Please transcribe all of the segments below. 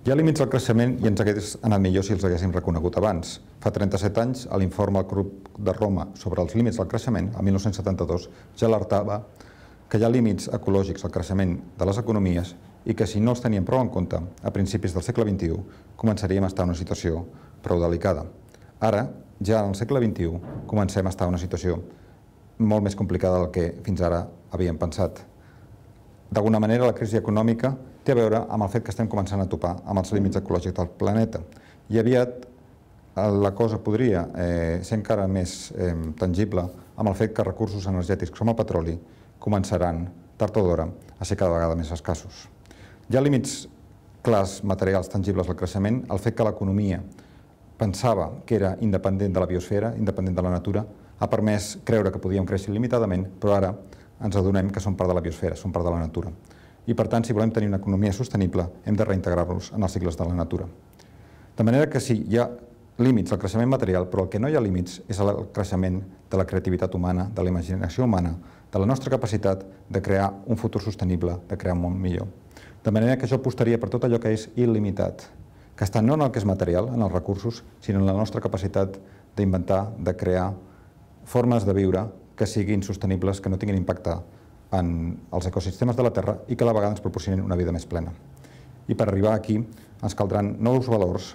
Hi ha límits al creixement i ens hagués anat millor si els haguéssim reconegut abans. Fa 37 anys, a l'informe del Club de Roma sobre els límits del creixement, el 1972, ja alertava que hi ha límits ecològics al creixement de les economies i que si no els teníem prou en compte, a principis del segle XXI, començaríem a estar en una situació prou delicada. Ara, ja en el segle XXI, comencem a estar en una situació molt més complicada del que fins ara havíem pensat. D'alguna manera, la crisi econòmica té a veure amb el fet que estem començant a topar amb els límits ecològics del planeta. I aviat la cosa podria ser encara més tangible amb el fet que recursos energètics com el petroli començaran, tard o d'hora, a ser cada vegada més escassos. Hi ha límits clars, materials, tangibles al creixement. El fet que l'economia pensava que era independent de la biosfera, independent de la natura, ha permès creure que podíem créixer limitadament, però ara ens adonem que som part de la biosfera, som part de la natura. I per tant, si volem tenir una economia sostenible, hem de reintegrar-nos en els cicles de la natura. De manera que sí, hi ha límits al creixement material, però el que no hi ha límits és el creixement de la creativitat humana, de la imaginació humana, de la nostra capacitat de crear un futur sostenible, de crear un món millor. De manera que jo apostaria per tot allò que és il·limitat, que està no en el que és material, en els recursos, sinó en la nostra capacitat d'inventar, de crear formes de viure que siguin sostenibles, que no tinguin impacte en els ecosistemes de la Terra i que a la vegada ens proporcionin una vida més plena. I per arribar aquí ens caldran nous valors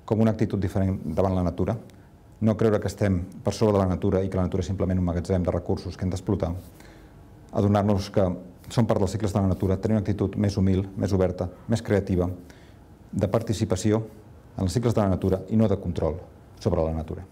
com una actitud diferent davant la natura, no creure que estem per sobre de la natura i que la natura és simplement un magatzem de recursos que hem d'explotar, adonar-nos que som part dels cicles de la natura, tenir una actitud més humil, més oberta, més creativa, de participació en els cicles de la natura i no de control sobre la natura.